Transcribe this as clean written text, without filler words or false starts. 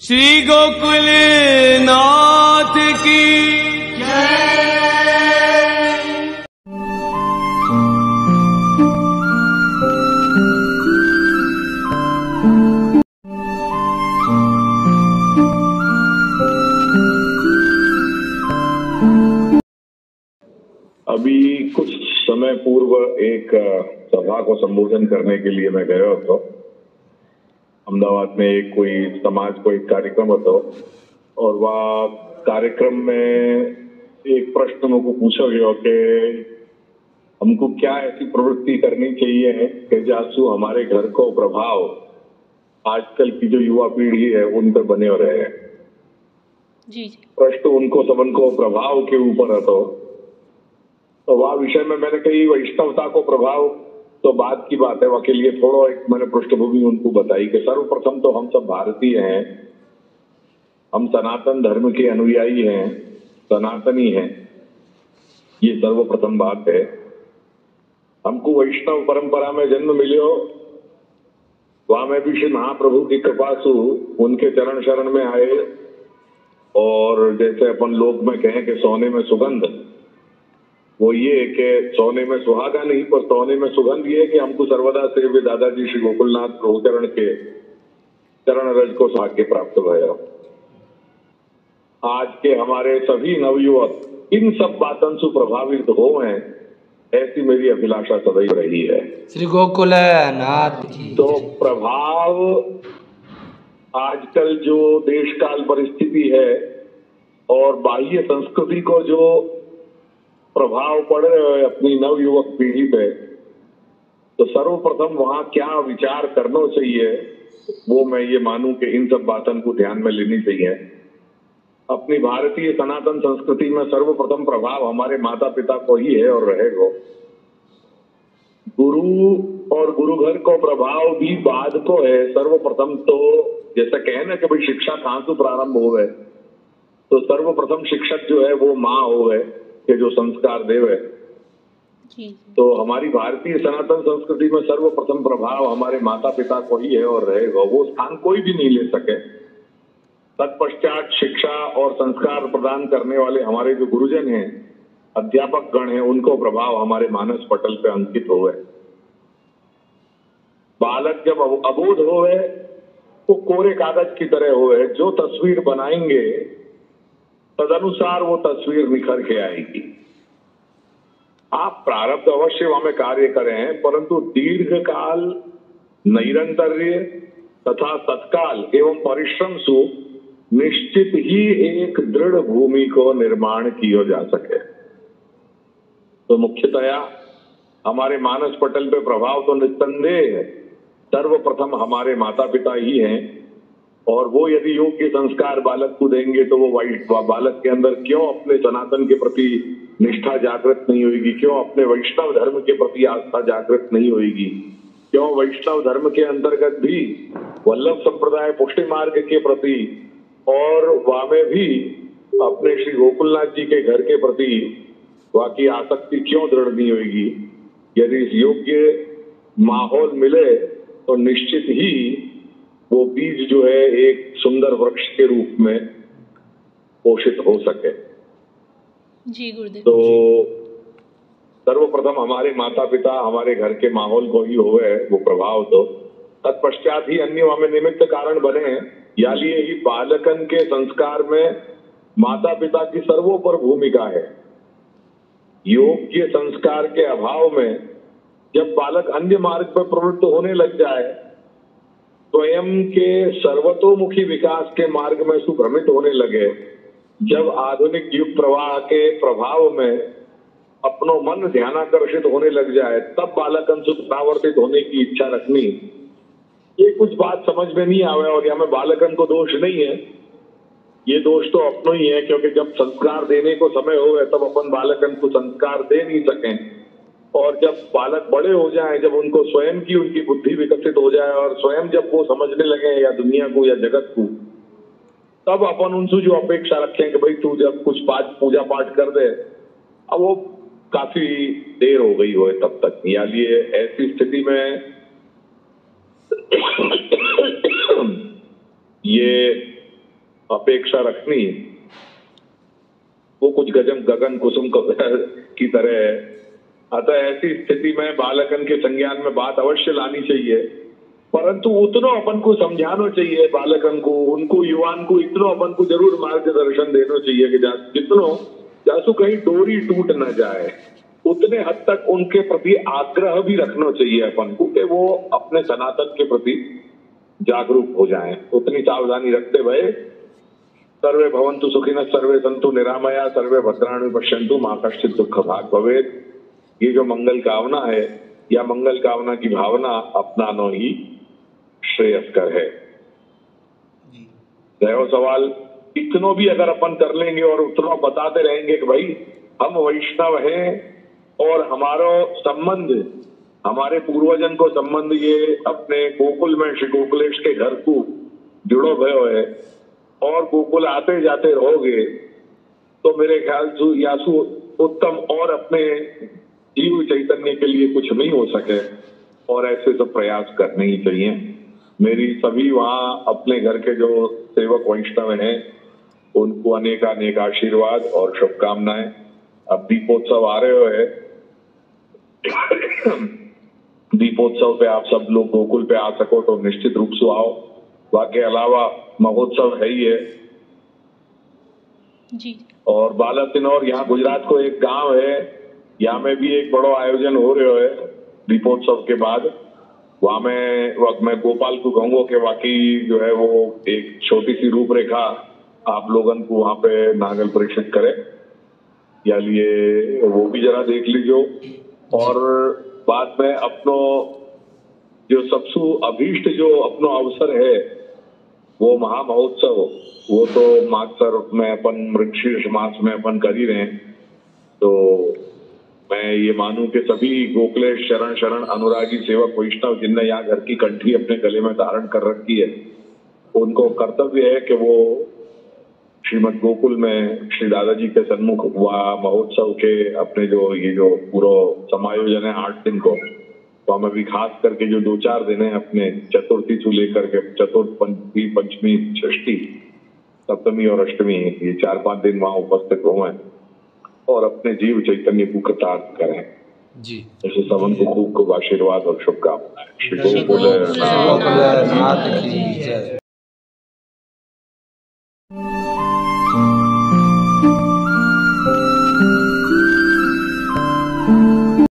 श्री गोकुल नाथ की अभी कुछ समय पूर्व एक सभा को संबोधन करने के लिए मैं गया था। अहमदाबाद में एक कोई समाज को एक कार्यक्रम હતો और वह कार्यक्रम में एक प्रश्न मुझको पूछा गया कि हमको क्या ऐसी प्रवृत्ति करनी चाहिए कि जासू हमारे घर को प्रभाव आजकल की जो युवा पीढ़ी है उन पर बने रहे हैं। जी प्रश्न उनको सबको प्रभाव के ऊपर है। तो वह विषय में मैंने कही वैष्णवता को प्रभाव तो बाद की बात है, वह के लिए थोड़ा एक मैंने पृष्ठभूमि उनको बताई कि सर्वप्रथम तो हम सब भारतीय हैं, हम सनातन धर्म के अनुयायी हैं, सनातनी हैं, ये सर्वप्रथम बात है। हमको वैष्णव परंपरा में जन्म मिलो, वहां में भी श्री महाप्रभु की कृपा से उनके चरण शरण में आए और जैसे अपन लोग में कहें कि सोने में सुगंध, वो ये कि सोने में सुहागा नहीं पर सोने में सुगंध ये कि हमको सर्वदा सेव्य दादाजी श्री गोकुलनाथ प्रभु चरण के चरण रज को सौभाग्य प्राप्त भया। आज के हमारे सभी नवयुवक इन सब बातों से प्रभावित हो हैं, ऐसी मेरी अभिलाषा सदैव रही है। श्री गोकुलनाथ की। तो प्रभाव आजकल जो देश काल परिस्थिति है और बाह्य संस्कृति को जो प्रभाव पड़ रहे हैं अपनी नवयुवक पीढ़ी पे, तो सर्वप्रथम वहां क्या विचार करना चाहिए वो मैं ये मानूं कि इन सब बातों को ध्यान में लेनी चाहिए। अपनी भारतीय सनातन संस्कृति में सर्वप्रथम प्रभाव हमारे माता पिता को ही है और रहेगा। गुरु और गुरु घर को प्रभाव भी बाद को है। सर्वप्रथम तो जैसा कहे ना कि भाई शिक्षा कहाँ से प्रारंभ हो गए, तो सर्वप्रथम शिक्षक जो है वो माँ हो गए के जो संस्कार देव है। तो हमारी भारतीय सनातन संस्कृति में सर्वप्रथम प्रभाव हमारे माता पिता को ही है और रहेगा, वो स्थान कोई भी नहीं ले सके। तत्पश्चात शिक्षा और संस्कार प्रदान करने वाले हमारे जो गुरुजन हैं, अध्यापक गण हैं, उनको प्रभाव हमारे मानस पटल पे अंकित हो गए। बालक जब अबोध हो गए वो कोरे कागज की तरह हो गए, जो तस्वीर बनाएंगे तदनुसार वो तस्वीर निखर के आएगी। आप प्रारब्ध अवश्य हमें कार्य करें, परंतु दीर्घ काल नैरंतर्य तथा तत्काल एवं परिश्रम से निश्चित ही एक दृढ़ भूमि को निर्माण किया जा सके। तो मुख्यतया हमारे मानस पटल पे प्रभाव तो निस्संदेह है, सर्वप्रथम हमारे माता पिता ही हैं। और वो यदि योग्य संस्कार बालक को देंगे तो वो बालक के अंदर क्यों अपने सनातन के प्रति निष्ठा जागृत नहीं होगी, क्यों अपने वैष्णव धर्म के प्रति आस्था जागृत नहीं होगी, क्यों वैष्णव धर्म के अंतर्गत भी वल्लभ संप्रदाय पुष्टि मार्ग के प्रति और वामे भी अपने श्री गोकुलनाथ जी के घर के प्रति वाकई आसक्ति क्यों दृढ़ नहीं होगी। यदि योग्य माहौल मिले तो निश्चित ही वो बीज जो है एक सुंदर वृक्ष के रूप में पोषित हो सके। जी गुरुदेव। तो सर्वप्रथम हमारे माता पिता हमारे घर के माहौल को ही होवे वो प्रभाव, तो तत्पश्चात ही अन्य हमें निमित्त कारण बने हैं। या लिए ही बालकन के संस्कार में माता पिता की सर्वोपर भूमिका है। योग्य संस्कार के अभाव में जब बालक अन्य मार्ग पर प्रवृत्त होने लग जाए, स्वयं के सर्वतोमुखी विकास के मार्ग में सुभ्रमित होने लगे, जब आधुनिक युग प्रवाह के प्रभाव में अपनो मन ध्यानाकर्षित होने लग जाए, तब बालकन से परावर्तित होने की इच्छा रखनी, ये कुछ बात समझ में नहीं आवे। और यहाँ में बालकन को दोष नहीं है, ये दोष तो अपनो ही है, क्योंकि जब संस्कार देने को समय हो तब अपन बालकन को संस्कार दे नहीं सकें। और जब बालक बड़े हो जाएं, जब उनको स्वयं की उनकी बुद्धि विकसित हो जाए और स्वयं जब वो समझने लगे या दुनिया को या जगत को, तब अपन उनसे जो अपेक्षा रखें कि भाई तू जब कुछ पूजा पाठ कर दे, अब वो काफी देर हो गई हो तब तक। या लिए ऐसी स्थिति में ये अपेक्षा रखनी वो कुछ गगन कुसुम की तरह है। अतः ऐसी स्थिति में बालकन के संज्ञान में बात अवश्य लानी चाहिए, परंतु उतना अपन को समझाना चाहिए बालकन को, उनको युवान को इतना अपन को जरूर मार्गदर्शन देना चाहिए कि जितनो जासु कहीं डोरी टूट न जाए, उतने हद तक उनके प्रति आग्रह भी रखना चाहिए अपन को कि वो अपने सनातन के प्रति जागरूक हो जाएं। उतनी सावधानी रखते हुए सर्वे भवन्तु सुखिनः सर्वे सन्तु निरामया सर्वे भद्राणि पश्यन्तु मा कश्चित् दुःख भाग् भवेत्। ये जो मंगल कामना है या मंगल कामना की भावना अपनाना ही श्रेयस्कर है। रहो सवाल, इतनो भी अगर अपन कर लेंगे और उतना बताते रहेंगे कि भाई हम वैष्णव हैं और हमारा संबंध, हमारे पूर्वजन को संबंध ये अपने गोकुल में श्री गोकुलेश के घर को जुड़ो भयो है और गोकुल आते जाते रहोगे, तो मेरे ख्याल से यासु उत्तम और अपने जीव चैतन्य के लिए कुछ नहीं हो सके, और ऐसे तो प्रयास करने ही चाहिए। मेरी सभी वहाँ अपने घर के जो सेवक वैष्णव हैं उनको अनेक अनेक आशीर्वाद और शुभकामनाएं। अब दीपोत्सव आ रहे हो है, दीपोत्सव पे आप सब लोग गोकुल पे आ सको तो निश्चित रूप से आओ। बाकी अलावा महोत्सव है ही है जी। और बालासिनोर यहाँ गुजरात को एक गांव है, यहाँ में भी एक बड़ा आयोजन हो रहा है दीपोत्सव के बाद। वहां मैं गोपाल को कहूंगा कि बाकी जो है वो एक छोटी सी रूपरेखा आप लोगन को वहां पे नागल प्रेषित करे, या लिए वो भी जरा देख लीजिए। और बाद में अपनो जो सबसे अभीष्ट जो अपनो अवसर है वो महामहोत्सव, वो तो मागसर में अपन मृगशीर्ष मास में अपन कर ही रहे हैं। तो मैं ये मानूं कि सभी गोकुलेश शरण शरण अनुरागी सेवक वैष्णव जिनने यहाँ घर की कंठी अपने गले में धारण कर रखी है, उनको कर्तव्य है कि वो श्रीमद गोकुल में श्री दादाजी के सन्मुख महोत्सव के अपने जो ये जो पूरा समायोजन है 8 दिन को, तो हमें भी खास करके जो 2-4 दिन है अपने चतुर्थी से लेकर के चतुर्थी पंचमी षष्ठी सप्तमी और अष्टमी, ये 4-5 दिन वहां उपस्थित हुए और अपने जीव चैतन्य को कृतार्थ करें जी। ऐसे सबन को खूब खूब आशीर्वाद और शुभकामनाएं। श्री गोकुल नाथ की जय।